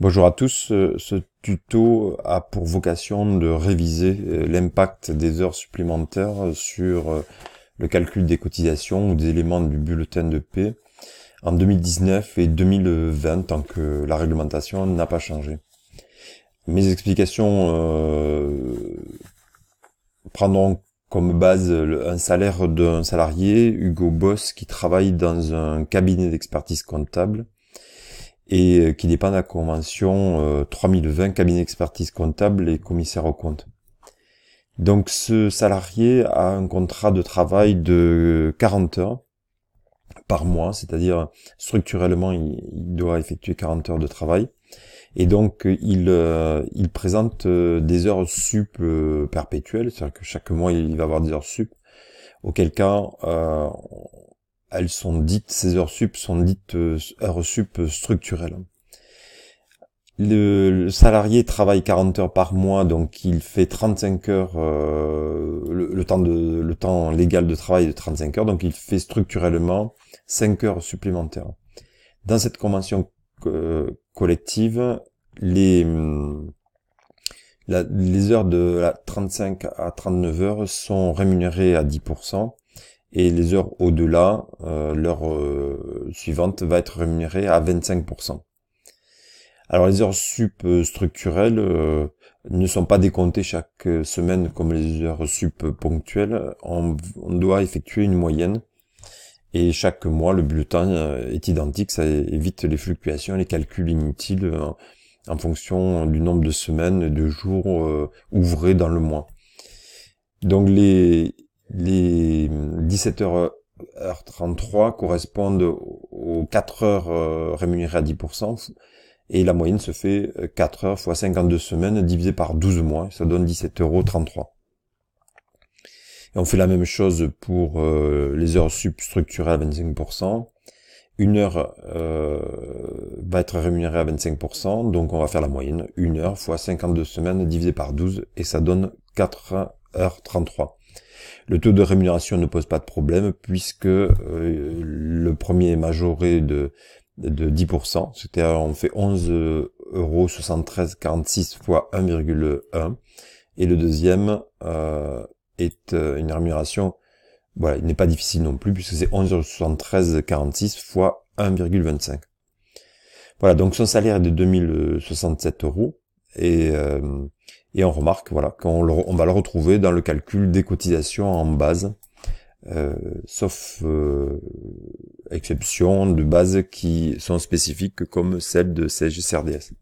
Bonjour à tous, ce tuto a pour vocation de réviser l'impact des heures supplémentaires sur le calcul des cotisations ou des éléments du bulletin de paie en 2019 et 2020 tant que la réglementation n'a pas changé. Mes explications prendront comme base un salaire d'un salarié, Hugo Boss, qui travaille dans un cabinet d'expertise comptable et qui dépend de la convention 3020 cabinet d'expertise comptable et commissaire aux comptes. Donc ce salarié a un contrat de travail de 40 heures par mois, c'est-à-dire structurellement il doit effectuer 40 heures de travail. Et donc il présente des heures sup perpétuelles, c'est-à-dire que chaque mois il va avoir des heures sup, auquel cas elles sont dites, ces heures sup sont dites heures sup structurelles. Le salarié travaille 40 heures par mois, donc il fait 35 heures, le temps légal de travail est de 35 heures, donc il fait structurellement 5 heures supplémentaires. Dans cette convention collective, les heures de 35 à 39 heures sont rémunérées à 10%, et les heures au-delà, l'heure suivante va être rémunérée à 25%. Alors les heures sup structurelles ne sont pas décomptées chaque semaine comme les heures sup ponctuelles. On doit effectuer une moyenne et chaque mois le bulletin est identique. Ça évite les fluctuations, les calculs inutiles en fonction du nombre de semaines, de jours ouvrés dans le mois. Donc les 17h33 correspondent aux 4 heures rémunérées à 10%. Et la moyenne se fait 4 heures fois 52 semaines divisé par 12 mois. Ça donne 17,33 €. Et on fait la même chose pour les heures sup structurées à 25%. Une heure va être rémunérée à 25%. Donc on va faire la moyenne. 1 heure fois 52 semaines divisé par 12. Et ça donne 4h33. Le taux de rémunération ne pose pas de problème puisque le premier est majoré de 10%, c'est-à-dire on fait 11,7346 fois 1,1, et le deuxième est une rémunération, voilà, il n'est pas difficile non plus puisque c'est 11,7346 fois 1,25. Voilà, donc son salaire est de 2067 € et on remarque voilà qu'on va le retrouver dans le calcul des cotisations en base, sauf exceptions de base qui sont spécifiques comme celle de CSG-CRDS.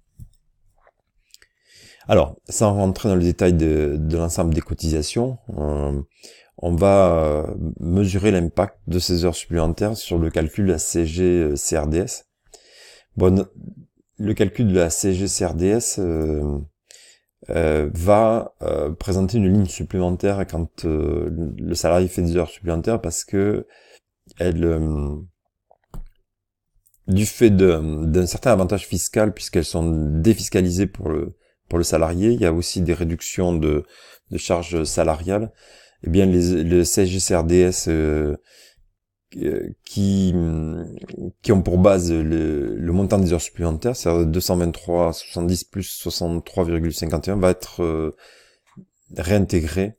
Alors, sans rentrer dans le détail de l'ensemble des cotisations, on va mesurer l'impact de ces heures supplémentaires sur le calcul de la CSG-CRDS. Bon, le calcul de la CSG-CRDS va présenter une ligne supplémentaire quand le salarié fait des heures supplémentaires parce que du fait d'un certain avantage fiscal, puisqu'elles sont défiscalisées pour le salarié, il y a aussi des réductions de charges salariales. Eh bien, le CSG-CRDS qui ont pour base le montant des heures supplémentaires, c'est-à-dire 223,70 plus 63,51, va être réintégré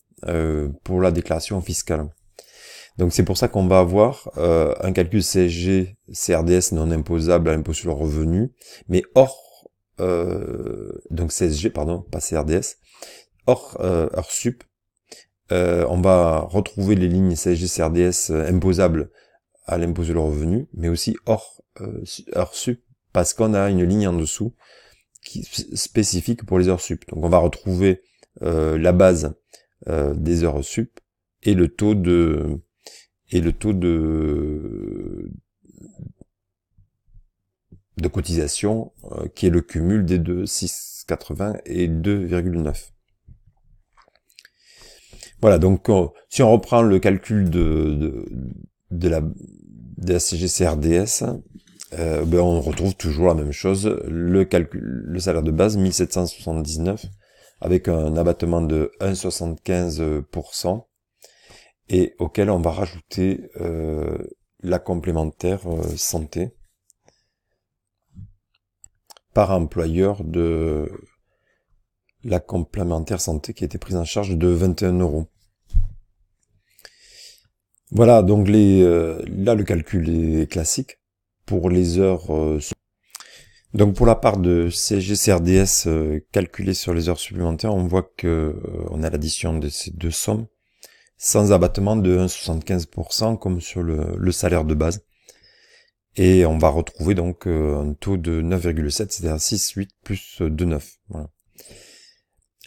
pour la déclaration fiscale. Donc c'est pour ça qu'on va avoir un calcul CSG, CRDS non imposable à l'impôt sur le revenu, mais hors, donc CSG, pardon, pas CRDS, hors heures sup. On va retrouver les lignes CSG, CRDS imposables à l'impôt sur le revenu, mais aussi hors heures sup, parce qu'on a une ligne en dessous spécifique pour les heures sup. Donc on va retrouver la base des heures sup et le taux de cotisation qui est le cumul des deux, 6,80 et 2,9. Voilà, donc si on reprend le calcul de la CGCRDS, ben on retrouve toujours la même chose, le salaire de base 1779 avec un abattement de 1,75%, et auquel on va rajouter la complémentaire santé part employeur de la complémentaire santé qui a été prise en charge de 21 €. Voilà, donc là le calcul est classique pour les heures. Donc pour la part de CSG-CRDS calculée sur les heures supplémentaires, on voit que on a l'addition de ces deux sommes sans abattement de 1,75% comme sur le salaire de base. Et on va retrouver donc un taux de 9,7, c'est-à-dire 6,8 plus 2,9. Voilà.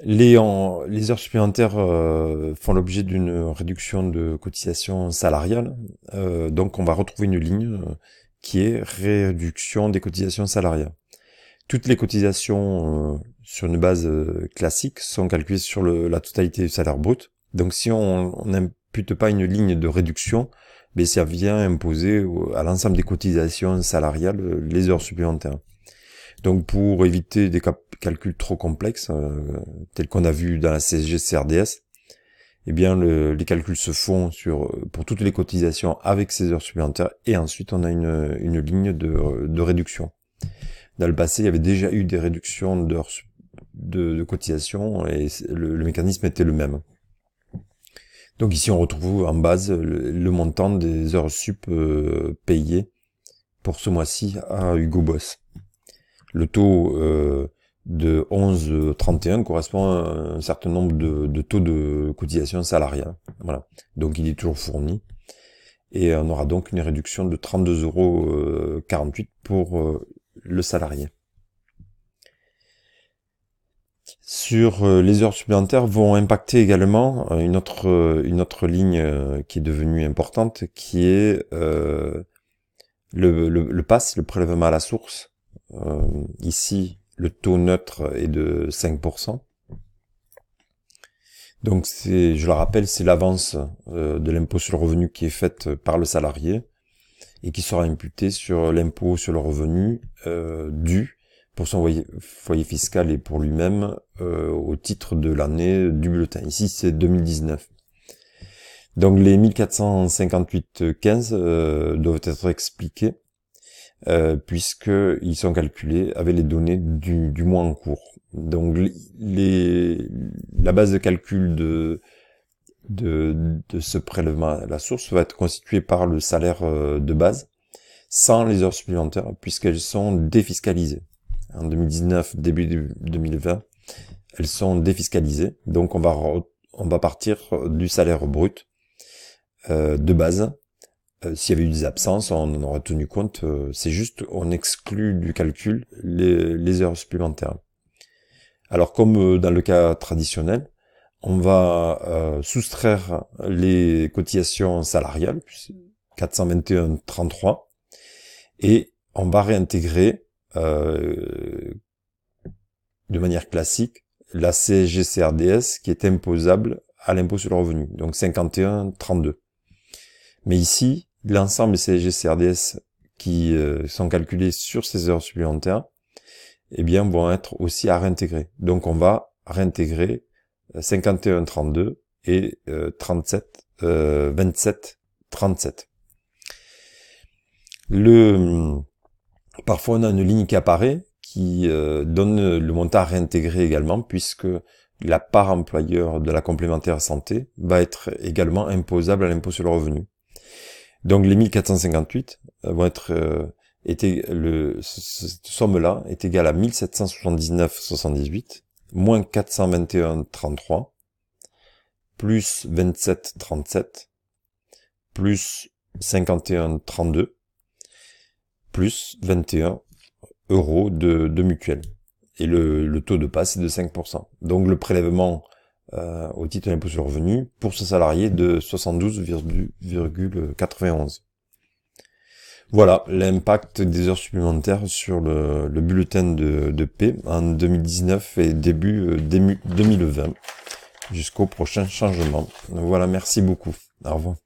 Les heures supplémentaires font l'objet d'une réduction de cotisation salariale. Donc on va retrouver une ligne qui est réduction des cotisations salariales. Toutes les cotisations sur une base classique sont calculées sur la totalité du salaire brut. Donc si on n'impute pas une ligne de réduction, mais ça vient imposer à l'ensemble des cotisations salariales les heures supplémentaires. Donc pour éviter des calculs trop complexes, tels qu'on a vu dans la CSG-CRDS, eh bien les calculs se font pour toutes les cotisations avec ces heures supplémentaires, et ensuite on a une ligne de réduction. Dans le passé, il y avait déjà eu des réductions d'heures de cotisation, et le mécanisme était le même. Donc ici on retrouve en base le montant des heures sup payées pour ce mois-ci à Hugo Boss. Le taux de 11,31 correspond à un certain nombre de taux de cotisation salariale. Voilà. Donc il est toujours fourni. Et on aura donc une réduction de 32,48 € pour le salarié. Sur les heures supplémentaires vont impacter également une autre ligne qui est devenue importante, qui est le PAS, le prélèvement à la source. Ici, le taux neutre est de 5%. Donc je le rappelle, c'est l'avance de l'impôt sur le revenu qui est faite par le salarié et qui sera imputée sur l'impôt sur le revenu dû pour son foyer fiscal et pour lui-même au titre de l'année du bulletin. Ici, c'est 2019. Donc les 1458,15 doivent être expliqués puisqu'ils sont calculés avec les données du mois en cours. Donc la base de calcul de ce prélèvement à la source va être constituée par le salaire de base sans les heures supplémentaires puisqu'elles sont défiscalisées. En 2019, début 2020, elles sont défiscalisées. Donc on va partir du salaire brut de base. S'il y avait eu des absences, on en aurait tenu compte. C'est juste, on exclut du calcul les heures supplémentaires. Alors comme dans le cas traditionnel, on va soustraire les cotisations salariales, 421,33, et on va réintégrer de manière classique la CSG-CRDS qui est imposable à l'impôt sur le revenu, donc 51,32. Mais ici, l'ensemble des CSG-CRDS qui sont calculés sur ces heures supplémentaires, eh bien, vont être aussi à réintégrer. Donc, on va réintégrer 51,32 et 27,37. Parfois, on a une ligne qui apparaît, qui donne le montant à réintégrer également, puisque la part employeur de la complémentaire santé va être également imposable à l'impôt sur le revenu. Donc les 1458 vont être cette somme-là est égale à 1779,78 moins 421,33 plus 27,37 plus 51,32 plus 21 € de mutuelle. Et le taux de passe est de 5%. Donc le prélèvement au titre de l'impôt sur le revenu pour ce salarié de 72,91. Voilà l'impact des heures supplémentaires sur le bulletin de paie en 2019 et début 2020 jusqu'au prochain changement. Voilà, merci beaucoup. Au revoir.